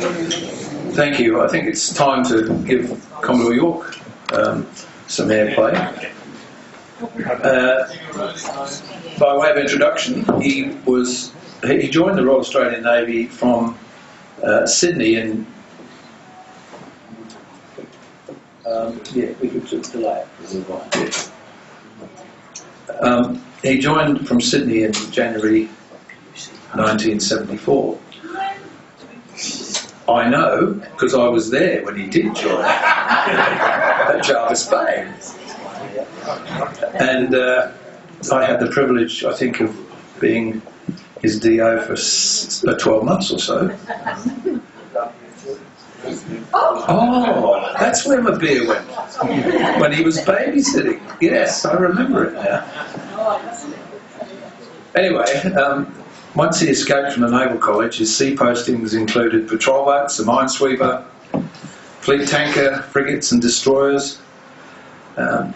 Thank you. I think it's time to give Commodore York some airplay. By way of introduction, he joined the Royal Australian Navy from Sydney in. We could delay it. He joined from Sydney in January 1974. I know because I was there when he did join at Jervis Bay, and I had the privilege, I think, of being his DO for 12 months or so. Oh, that's where my beer went when he was babysitting. Yes, I remember it now. Anyway. Once he escaped from the Naval College, his sea postings included patrol boats, a minesweeper, fleet tanker, frigates and destroyers.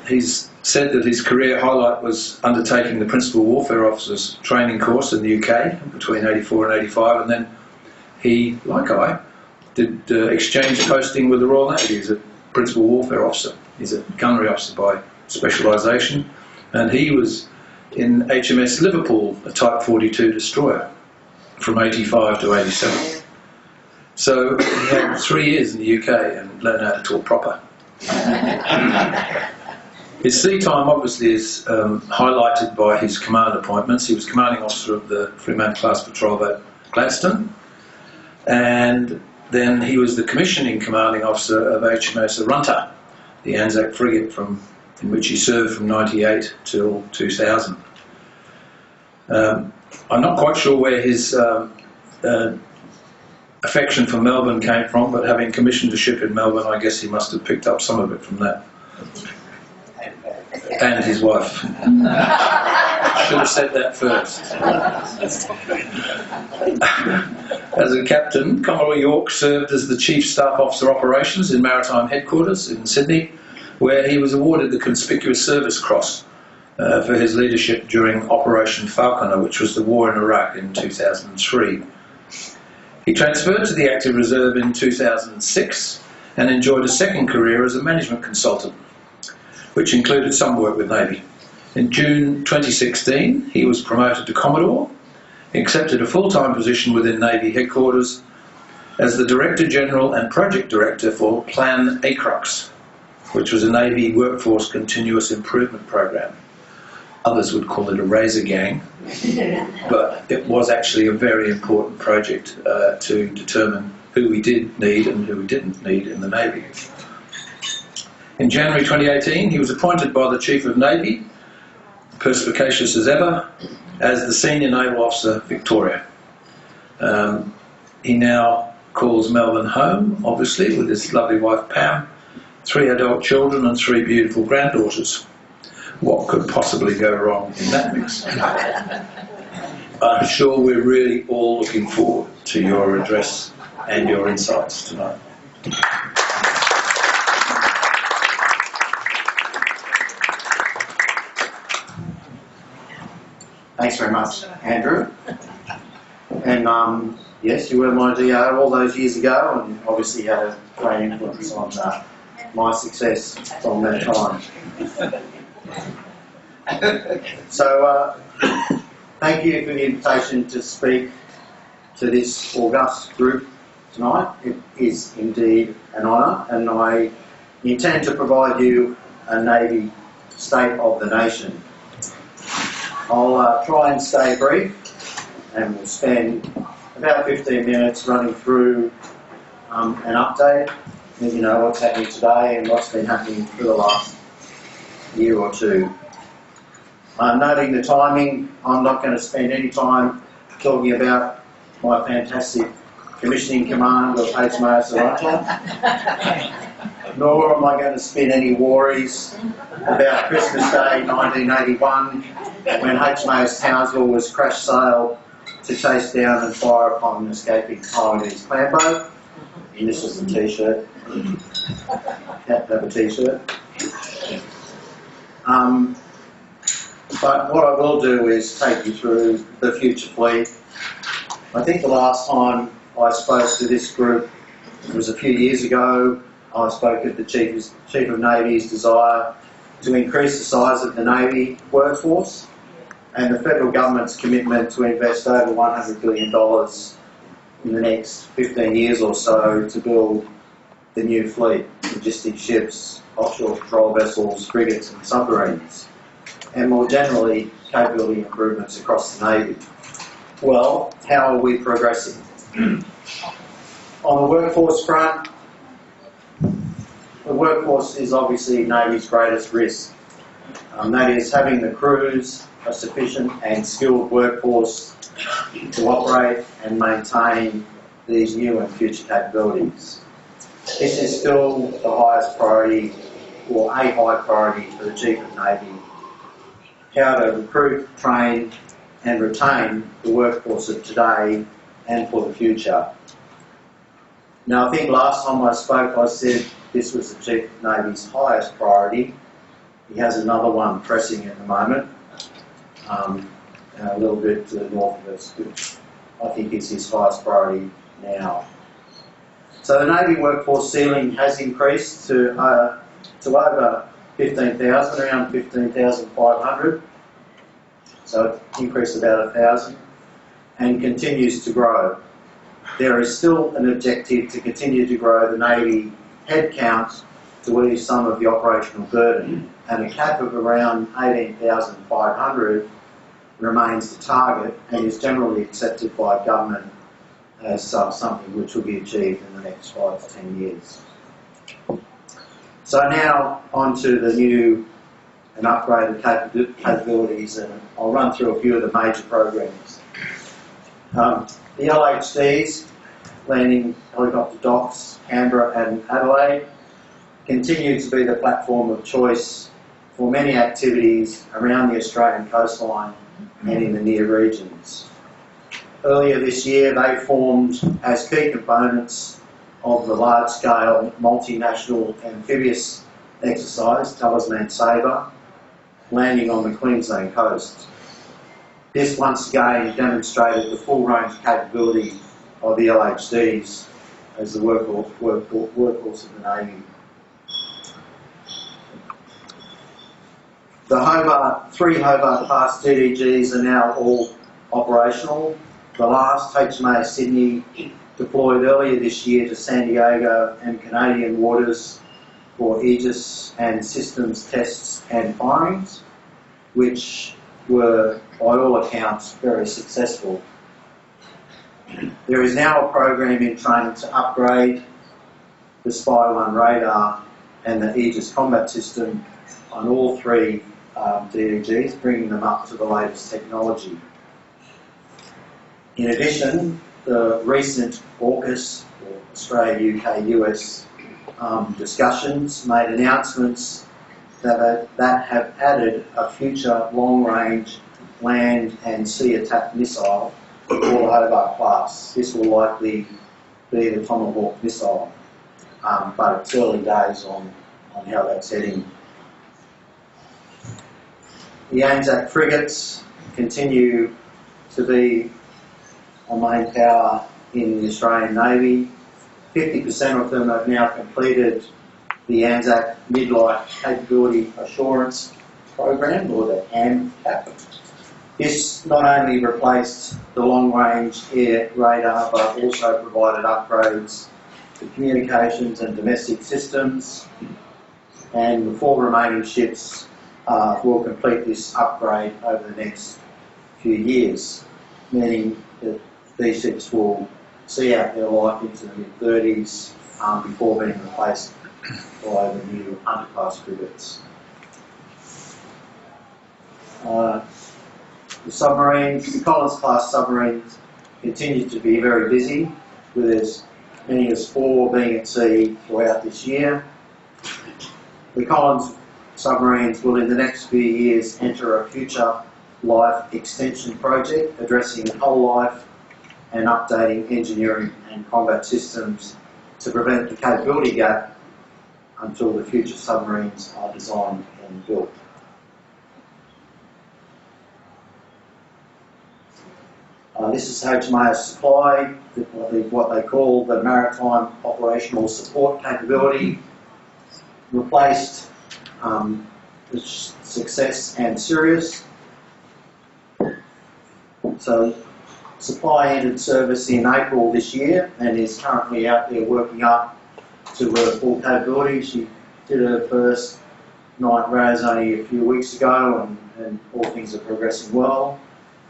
He's said that his career highlight was undertaking the Principal Warfare Officers training course in the UK between 84 and 85, and then he, like I, did exchange posting with the Royal Navy as a Principal Warfare Officer. He's a gunnery officer by specialisation, and he was in HMS Liverpool, a Type 42 destroyer, from 85 to 87. So he had 3 years in the UK and learned how to talk proper. His sea time obviously is highlighted by his command appointments. He was commanding officer of the Fremantle-class patrol boat Gladstone, and then he was the commissioning commanding officer of HMS Arunta, the Anzac frigate in which he served from 98 till 2000. I'm not quite sure where his affection for Melbourne came from, but having commissioned a ship in Melbourne, I guess he must have picked up some of it from that. And his wife. Should have said that first. As a captain, Commodore York served as the Chief Staff Officer Operations in Maritime Headquarters in Sydney, where he was awarded the Conspicuous Service Cross for his leadership during Operation Falconer, which was the war in Iraq in 2003. He transferred to the Active Reserve in 2006 and enjoyed a second career as a management consultant, which included some work with Navy. In June 2016, he was promoted to Commodore, accepted a full-time position within Navy headquarters as the Director General and Project Director for Plan ACRUX, which was a Navy workforce continuous improvement program. Others would call it a razor gang, but it was actually a very important project to determine who we did need and who we didn't need in the Navy. In January 2018, he was appointed by the Chief of Navy, perspicacious as ever, as the Senior Naval Officer, Victoria. He now calls Melbourne home, obviously, with his lovely wife Pam, 3 adult children and 3 beautiful granddaughters. What could possibly go wrong in that mix? I'm sure we're really all looking forward to your address and your insights tonight. Thanks very much, Andrew. And yes, you were my DO all those years ago, and obviously had a great influence on my success from that time. So, thank you for the invitation to speak to this august group tonight. It is indeed an honour, and I intend to provide you a Navy state of the nation. I'll try and stay brief, and we'll spend about 15 minutes running through an update, you know, what's happening today and what's been happening for the last year or two. Noting the timing, I'm not going to spend any time talking about my fantastic commissioning command of HMAS Arunta, nor am I going to spin any worries about Christmas Day 1981 when HMAS Townsville was crash sailed to chase down and fire upon an escaping Taiwanese clan boat. And this is the t-shirt. Have a t-shirt. But what I will do is take you through the future fleet. I think the last time I spoke to this group It was a few years ago. I spoke of the Chief of Navy's desire to increase the size of the Navy workforce and the federal government's commitment to invest over $100 billion in the next 15 years or so to build the new fleet, logistic ships, offshore patrol vessels, frigates and submarines, and more generally, capability improvements across the Navy. Well, how are we progressing? On the workforce front, the workforce is obviously Navy's greatest risk. That is having the crews, a sufficient and skilled workforce to operate and maintain these new and future capabilities. This is still the highest priority, or a high priority for the Chief of Navy, how to recruit, train and retain the workforce of today and for the future. Now, I think last time I spoke I said this was the Chief of Navy's highest priority. He has another one pressing at the moment, a little bit to the north of us, which I think is his highest priority now. So the Navy workforce ceiling has increased to over 15,000, around 15,500. So it increased about 1,000 and continues to grow. There is still an objective to continue to grow the Navy headcount to ease some of the operational burden, and a cap of around 18,500 remains the target and is generally accepted by government as something which will be achieved in the next 5 to 10 years. So now on to the new and upgraded capabilities, and I'll run through a few of the major programs. The LHDs, landing helicopter docks, Canberra and Adelaide, continue to be the platform of choice for many activities around the Australian coastline and in the near regions. Earlier this year they formed as key components of the large-scale multinational amphibious exercise, Talisman Sabre, landing on the Queensland coast. This once again demonstrated the full range capability of the LHDs as the workhorse of the Navy. The three Hobart-class DDGs are now all operational. The last, HMAS Sydney, deployed earlier this year to San Diego and Canadian waters for Aegis and systems tests and firings, which were, by all accounts, very successful. There is now a program in training to upgrade the Spy-1 radar and the Aegis combat system on all three DDGs, bringing them up to the latest technology. In addition, the recent AUKUS, or Australia, UK, US discussions made announcements that have added a future long-range land and sea attack missile for the Hobart class. This will likely be the Tomahawk missile, but it's early days on how that's heading. The Anzac frigates continue to be a main power in the Australian Navy. 50% of them have now completed the Anzac Mid-Life Capability Assurance Program, or the AMCAP. This not only replaced the long-range air radar, but also provided upgrades to communications and domestic systems, and the 4 remaining ships will complete this upgrade over the next few years, meaning that these ships will see out their life into the mid-30s before being replaced by the new Hunter-class frigates. The submarines, the Collins-class submarines, continue to be very busy, with as many as 4 being at sea throughout this year. The Collins submarines will in the next few years enter a future life extension project addressing whole life and updating engineering and combat systems to prevent the capability gap until the future submarines are designed and built. This is HMAS Supply, what they call the Maritime Operational Support Capability, replaced the Success and Sirius. So Supply entered service in April this year and is currently out there working up to her full capability. She did her first night RAS only a few weeks ago, and all things are progressing well.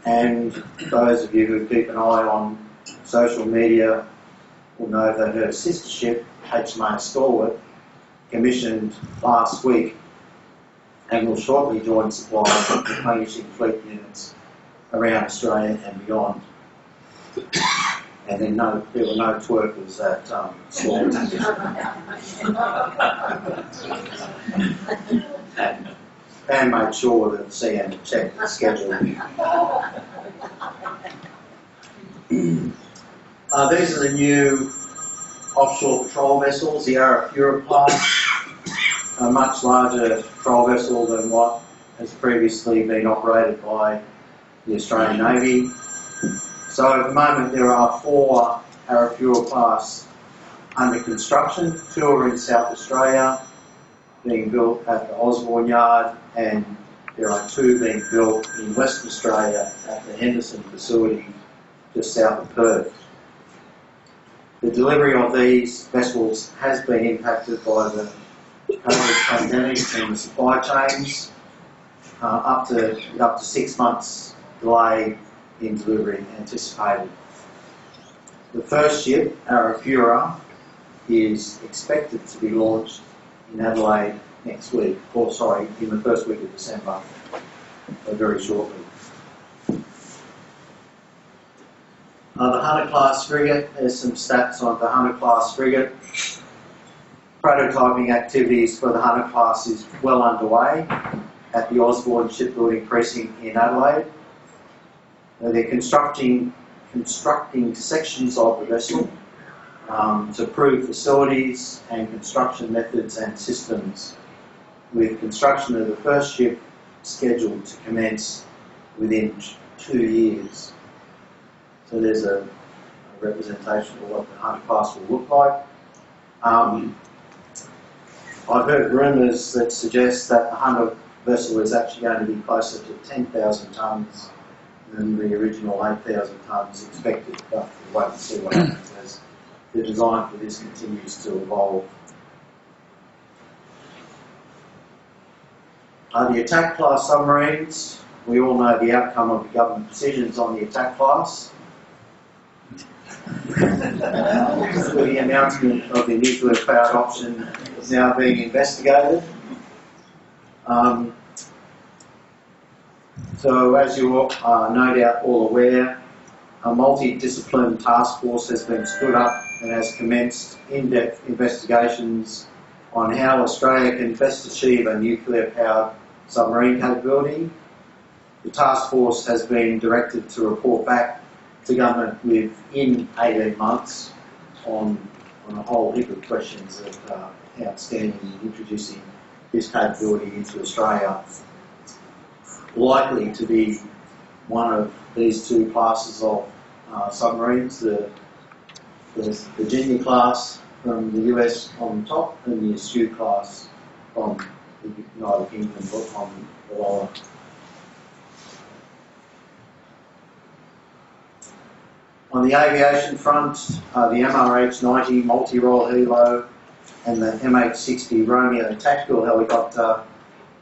And those of you who keep an eye on social media will know that her sister ship, HMAS Stalwart, commissioned last week and will shortly join Supply, replenishing fleet units around Australia and beyond. And then there were no twerkers at Stalwart. And made sure that CM checked the schedule. These are the new offshore patrol vessels, the Arafura class, a much larger patrol vessel than what has previously been operated by the Australian Navy. So at the moment there are 4 Arafura class under construction. 2 are in South Australia, being built at the Osborne Yard, and there are 2 being built in Western Australia at the Henderson facility just south of Perth. The delivery of these vessels has been impacted by the COVID pandemic and the supply chains, up to 6 months delay in delivery anticipated. The first ship, Arafura, is expected to be launched in Adelaide next week, in the first week of December, so very shortly. The Hunter-class frigate, there's some stats on the Hunter-class frigate. Prototyping activities for the Hunter-class is well underway at the Osborne Shipbuilding Precinct in Adelaide. They're constructing sections of the vessel to prove facilities and construction methods and systems, with construction of the first ship scheduled to commence within 2 years. So there's a representation of what the Hunter class will look like. I've heard rumours that suggest that the Hunter vessel is actually going to be closer to 10,000 tonnes than the original 8,000 tonnes expected, but we'll wait and see what happens as the design for this continues to evolve. The Attack class submarines, we all know the outcome of the government decisions on the Attack class. The announcement of the nuclear powered option is now being investigated. So as you're no doubt all aware, a multidisciplinary task force has been stood up and has commenced in-depth investigations on how Australia can best achieve a nuclear powered submarine capability. The task force has been directed to report back to government within 18 months on a whole heap of questions that are outstanding in introducing this capability into Australia. Likely to be one of these 2 classes of submarines, the Virginia class from the US on top and the Astute class from the United Kingdom on the lower. On the aviation front, the MRH-90 multi-role helo and the MH-60 Romeo tactical helicopter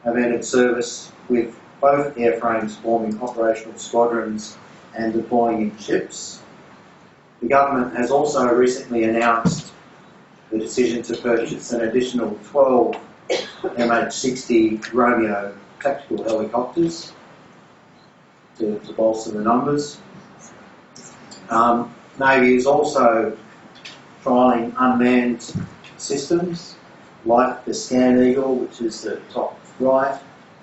have entered service, with both airframes forming operational squadrons and deploying in ships. The government has also recently announced the decision to purchase an additional 12 MH-60 Romeo tactical helicopters to bolster the numbers. Navy is also trialling unmanned systems like the Scan Eagle, which is the top right,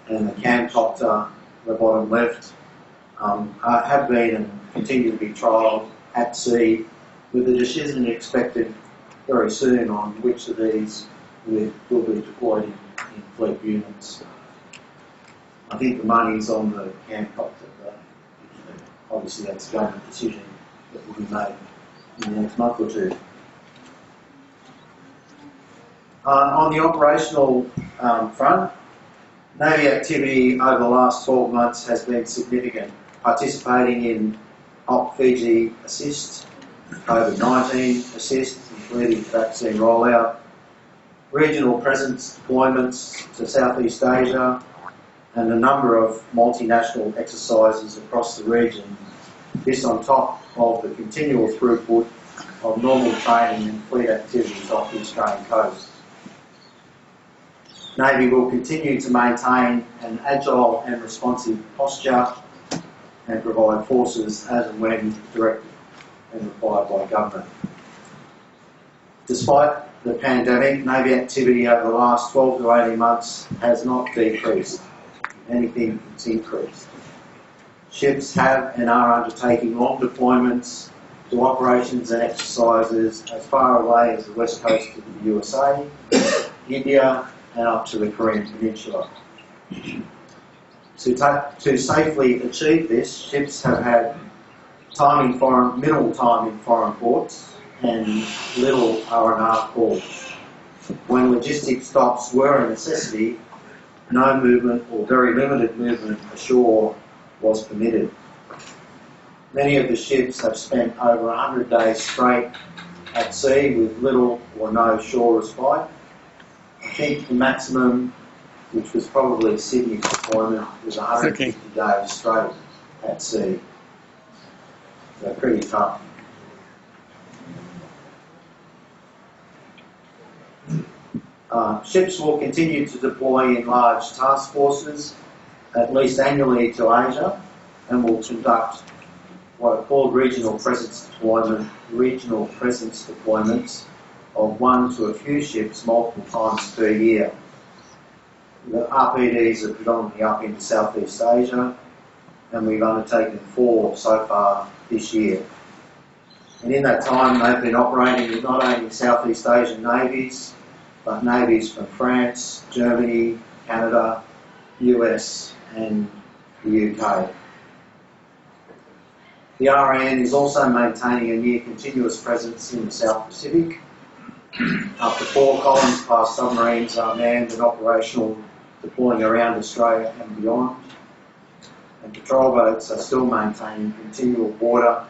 and the Camcopter, the bottom left, have been and continue to be trialled at sea, with a decision expected very soon on which of these will be deployed in fleet units. I think the money's on the Camcopter, though. obviously that's a government decision that will be made in the next month or two. On the operational front, Navy activity over the last 12 months has been significant, participating in Op Fiji Assist, COVID-19 Assist, including vaccine rollout, regional presence deployments to Southeast Asia, and a number of multinational exercises across the region. This on top of the continual throughput of normal training and fleet activities off the Australian coast. Navy will continue to maintain an agile and responsive posture and provide forces as and when directed and required by government. Despite the pandemic, Navy activity over the last 12 to 18 months has not decreased. If anything, it's increased. Ships have and are undertaking long deployments to operations and exercises as far away as the west coast of the USA, India, and up to the Korean Peninsula. To safely achieve this, ships have had minimal time in foreign ports and little R&R calls. When logistics stops were a necessity, no movement or very limited movement ashore was permitted. Many of the ships have spent over 100 days straight at sea with little or no shore respite. I think the maximum, which was probably Sydney's deployment, was 150 days straight at sea. So pretty tough. Ships will continue to deploy in large task forces, at least annually to Asia, and will conduct what are called regional presence deployments of one to a few ships multiple times per year. The RPDs are predominantly up in Southeast Asia, and we've undertaken 4 so far this year. And in that time, they've been operating with not only Southeast Asian navies, but navies from France, Germany, Canada, US, and the UK. The RAN is also maintaining a near continuous presence in the South Pacific. Up to 4 Collins-class submarines are manned and operational, deploying around Australia and beyond. And patrol boats are still maintaining continual border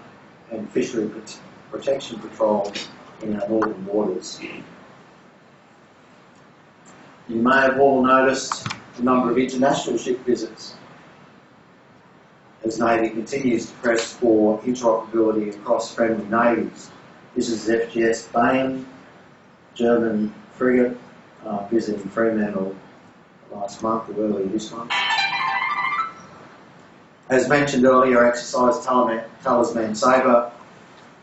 and fishery protection patrols in our northern waters. You may have all noticed the number of international ship visits as Navy continues to press for interoperability across friendly navies. This is FGS Bayern, German frigate, visiting Fremantle last month or early this month. As mentioned earlier, exercise Talisman Sabre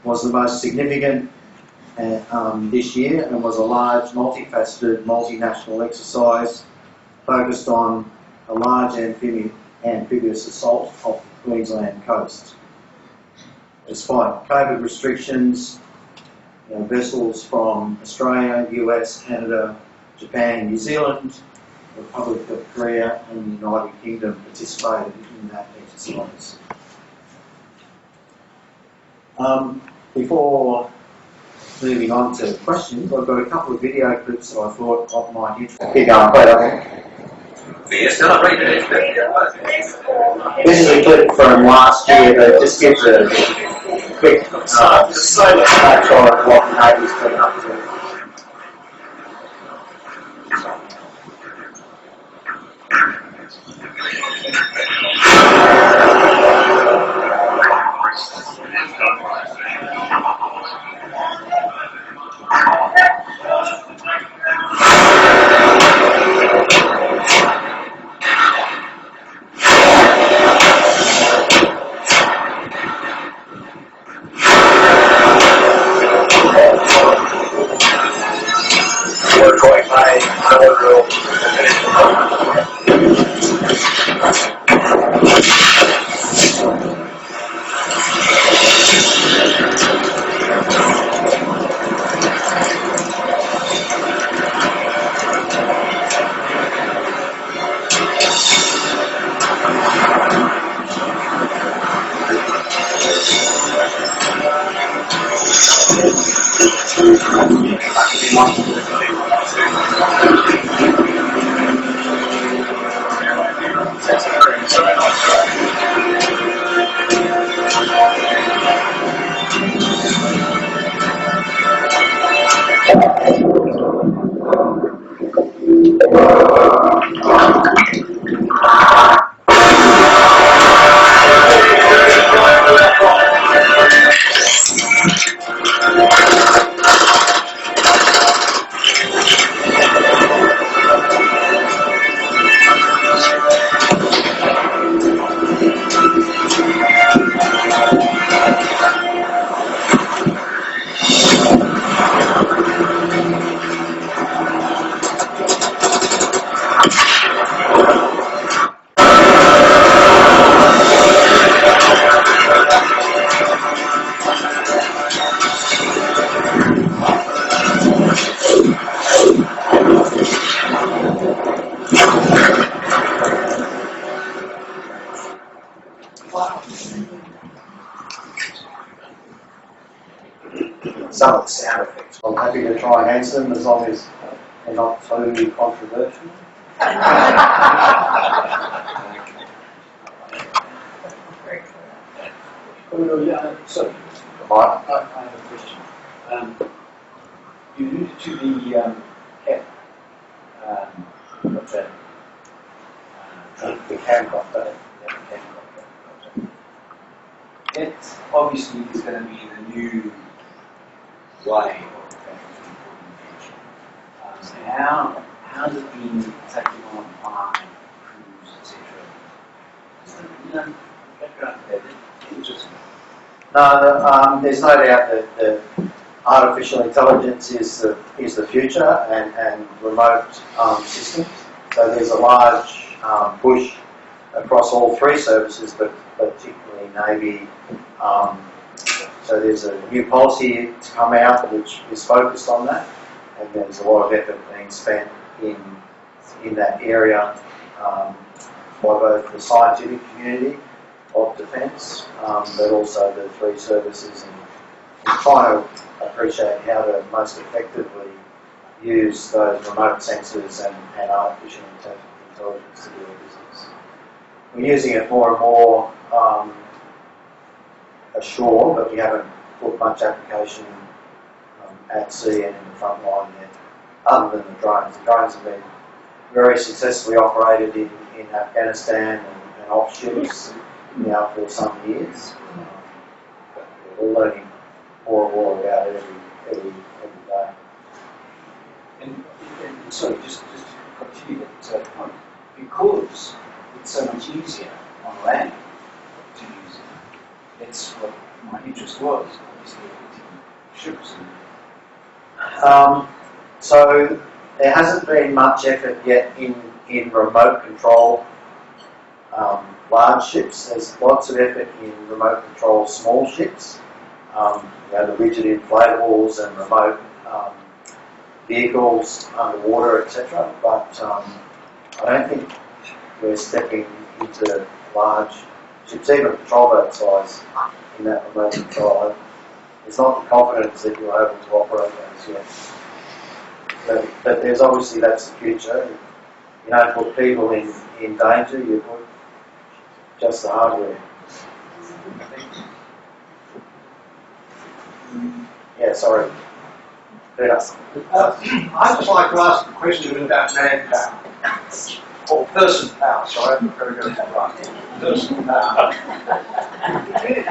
was the most significant this year and was a large, multifaceted, multinational exercise focused on a large amphibious assault off the Queensland coast. Despite COVID restrictions, vessels from Australia, US, Canada, Japan, New Zealand, the Republic of Korea and the United Kingdom participated in that exercise. Before moving on to questions, I've got a couple of video clips that I thought of might interest. Keep going, play that. This is a clip from last year that just gives a quick snapshot of what the Navy's been up to. Some of the sound effects. I'm happy to try and answer them as long as they're not totally controversial. So, Right. I have a question. You alluded to the CAP, what's that? The camcopter. It obviously is going to be the new way of transportation. How has it been taken on by crews, etc.? Background to that, interesting. No, there's no doubt that artificial intelligence is the future and remote systems. So there's a large push across all three services, but particularly Navy. So there's a new policy to come out which is focused on that, and there's a lot of effort being spent in that area by both the scientific community of defence, but also the three services, and trying to appreciate how to most effectively use those remote sensors and artificial intelligence to do a business. We're using it more and more ashore, but we haven't put much application at sea and in the front line yet, other than the drones. The drones have been very successfully operated in Afghanistan and off ships now for some years. But we're learning more and more about it every day. And sorry, just to continue that point, because it's so much easier on land to use it, that's what my interest was, obviously, ships. So there hasn't been much effort yet in remote control large ships. There's lots of effort in remote control small ships, the rigid inflatables and remote vehicles underwater, etc. But I don't think we're stepping into large ships, even patrol boat size, in that remote control. There's not the confidence that you're able to operate those yet. But there's obviously, that's the future. You don't put people in danger, you put just the hardware. Yeah, sorry. Peter. I'd just like to ask a question about manpower. Or person power, sorry, I'm very good at that right. Person power.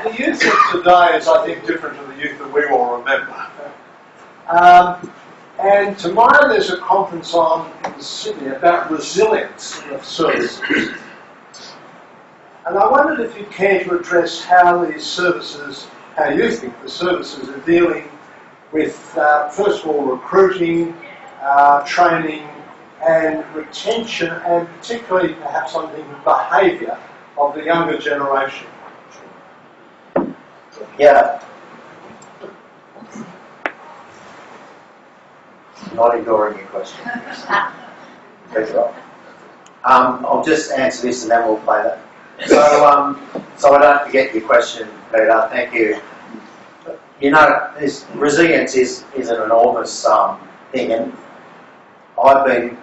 The youth of today is, I think, different to the youth that we all remember. And tomorrow there's a conference on in Sydney about resilience of services. And I wondered if you care to address how these services, how you think the services are dealing with, first of all, recruiting, training, and retention, and particularly perhaps I'm thinking behaviour of the younger generation. Yeah. Not ignoring your question. I'll just answer this and then we'll play that. So I don't forget your question, Peter. Thank you. resilience is an enormous thing, and I've been, you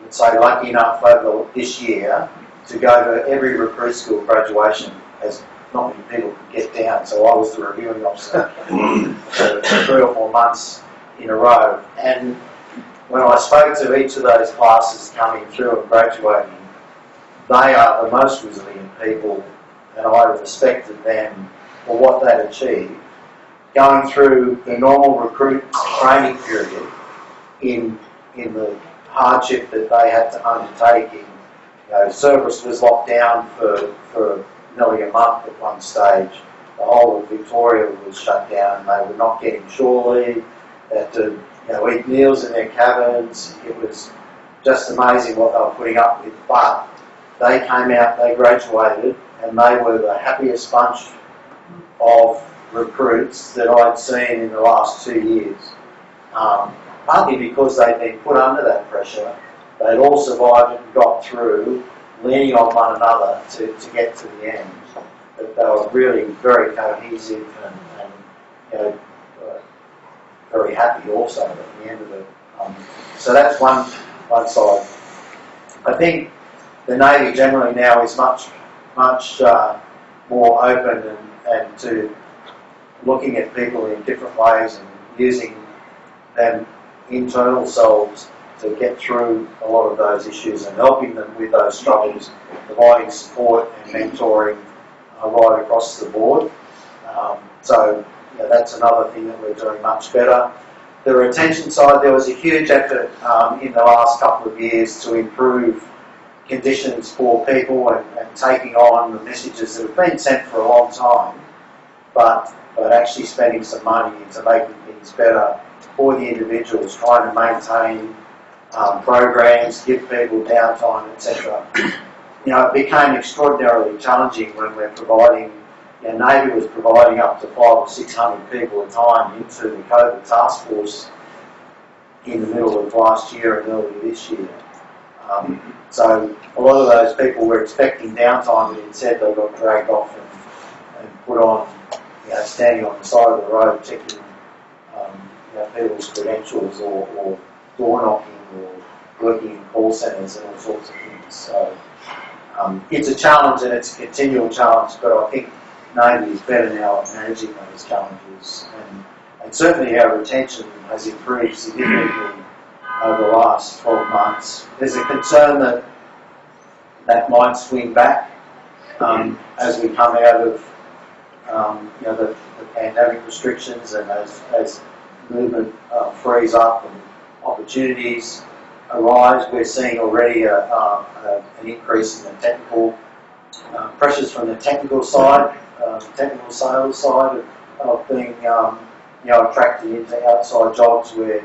could say, lucky enough over this year to go to every recruit school graduation, as not many people could get down, so I was the reviewing officer for 3 or 4 months in a row. And when I spoke to each of those classes coming through and graduating, they are the most resilient people, and I respected them for what they'd achieved, going through the normal recruit training period in the hardship that they had to undertake. Service was locked down for nearly a month at one stage. The whole of Victoria was shut down. They were not getting shore leave. They had to eat meals in their cabins. It was just amazing what they were putting up with. But they came out, they graduated, and they were the happiest bunch of recruits that I'd seen in the last 2 years. Partly because they'd been put under that pressure. They'd all survived and got through, leaning on one another to get to the end. But they were really very cohesive and very happy also at the end of it. So that's one side. I think the Navy generally now is much more open and to looking at people in different ways and using them internal selves to get through a lot of those issues and helping them with those struggles, providing support and mentoring right across the board. So that's another thing that we're doing much better. The retention side, there was a huge effort in the last couple of years to improve conditions for people and taking on the messages that have been sent for a long time, but actually spending some money into making things better for the individuals, trying to maintain programs, give people downtime, etc. It became extraordinarily challenging when we're providing, Navy was providing up to 500 or 600 people a time into the COVID task force in the middle of last year and early this year. So a lot of those people were expecting downtime, but instead they got dragged off and put on, standing on the side of the road checking people's credentials or door knocking or working in call centres and all sorts of things. So it's a challenge and it's a continual challenge, but I think Navy is better now at managing those challenges, and certainly our retention has improved significantly over the last 12 months. There's a concern that might swing back as we come out of the pandemic restrictions and as movement frees up and opportunities arise. We're seeing already an increase in the technical pressures from the technical side, technical sales side of being attracted into outside jobs where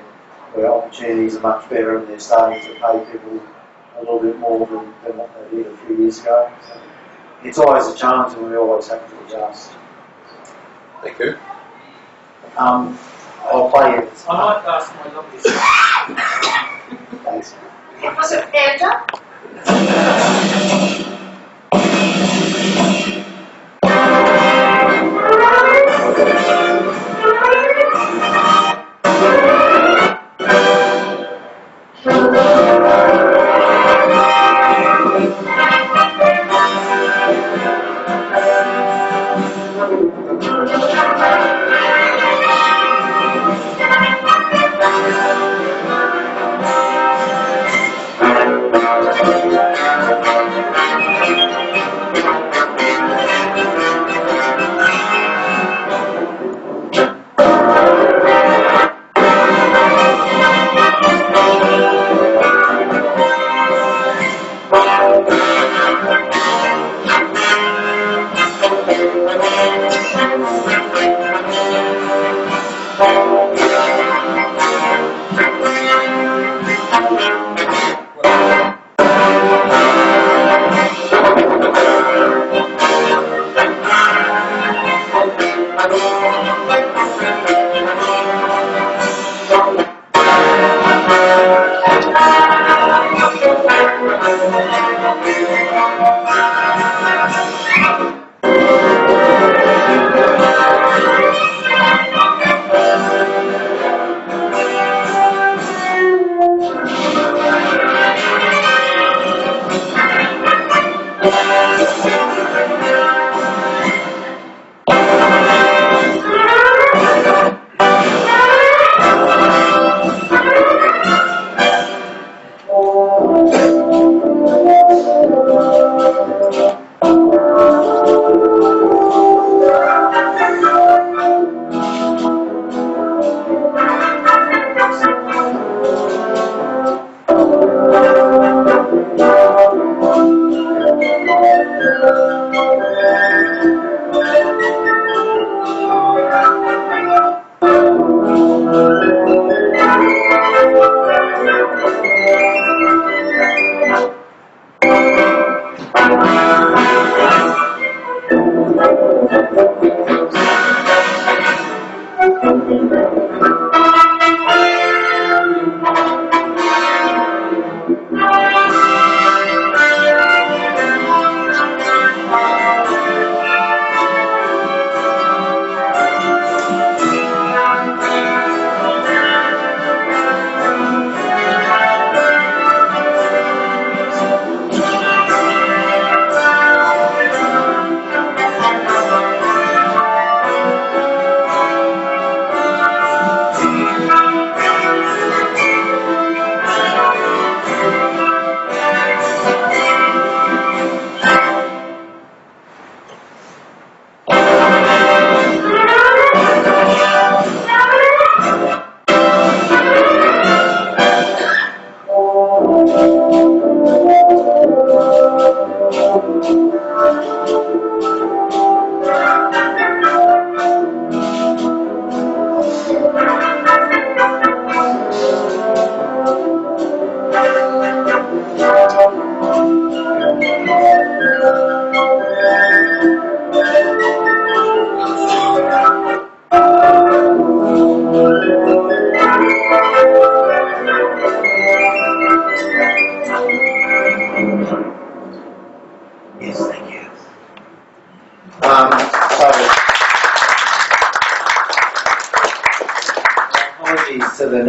opportunities are much better and they're starting to pay people a little bit more than what they did a few years ago. So it's always a challenge and we always have to adjust. Thank you. I'll play you. I might ask my lovely Thanks. Was it Panda?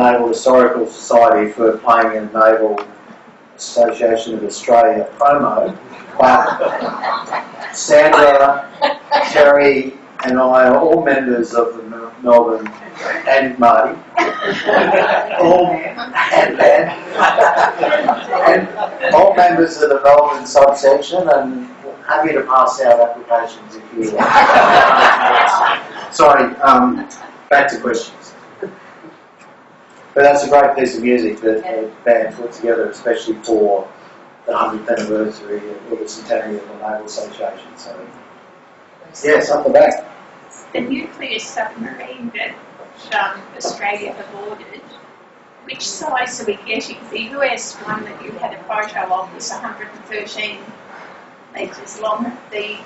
Naval Historical Society for playing in Naval Association of Australia promo, but Sandra, Terry and I are all members of the Melbourne, and Marty, and all members of the Melbourne subsection, and happy to pass out applications if you Sorry, back to questions. But that's a great piece of music that the band put together, especially for the 100th anniversary of the centenary of the Naval Association. So, yes, up the back. The nuclear submarine that Australia have ordered, which size are we getting? The US one that you had a photo of was 113 metres long. The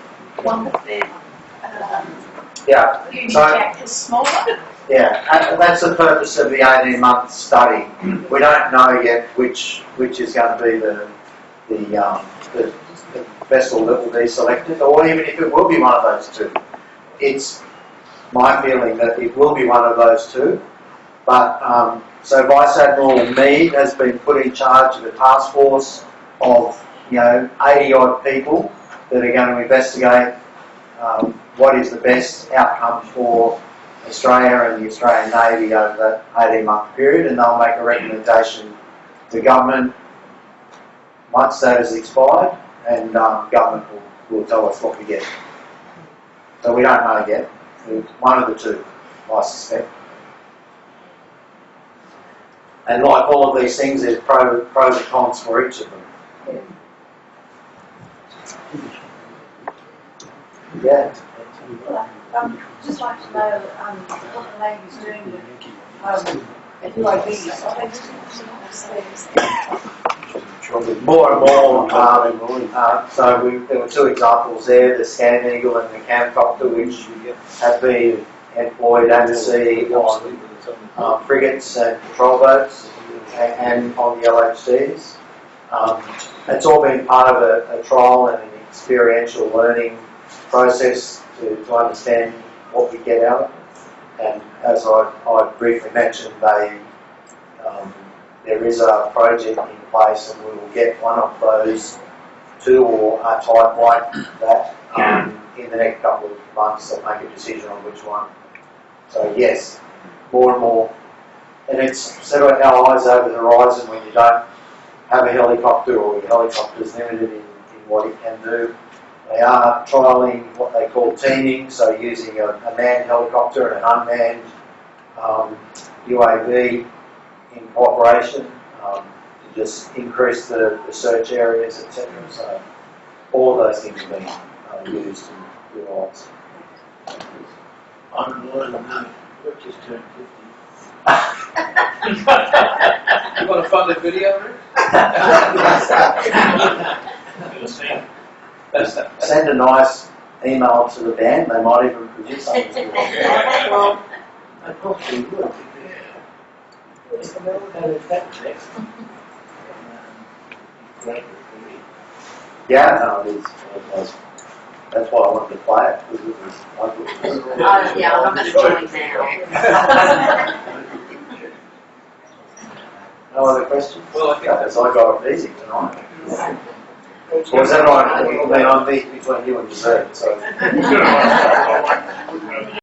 one with the Unijack is smaller. Yeah, and that's the purpose of the 18-month study. We don't know yet which is going to be the vessel that will be selected, or even if it will be one of those two. It's my feeling that it will be one of those two. But so Vice Admiral Mead has been put in charge of a task force of 80 odd people that are going to investigate what is the best outcome for Australia and the Australian Navy over that 18-month period, and they'll make a recommendation to government once that has expired, and government will tell us what we get. So we don't know yet. It's one of the two, I suspect. And like all of these things, there's pros and cons for each of them. Yeah. Just like to know what the Navy's doing with UAVs. Are they using More and more. There were two examples there: the Scan Eagle and the Camcopter, which have been employed at sea on frigates and patrol boats and on the LHDs. It's all been part of a trial and an experiential learning process to understand what we get out of it. And as I briefly mentioned, there is a project in place, and we will get one of those two or a type like that in the next couple of months. They'll make a decision on which one. So yes, more and more. And it's sort of our eyes over the horizon when you don't have a helicopter, or your helicopter is limited in what it can do. They are trialling what they call teaming, so using a manned helicopter and an unmanned UAV in cooperation to just increase the search areas, etc. So all of those things are being used and utilised. I'm more than that. We've just turned 50. You want a funded video, Rick? Send a nice email to the band, they might even produce something. Well, I probably would. It's the middle of that text. Great. Yeah, no, it is. That's why I wanted to play it, because it was, I thought it was yeah, I'm not going to join now. No other questions? Well, I think Because I got it easy tonight. Or is that right? I mean, I'm between you and dessert, so.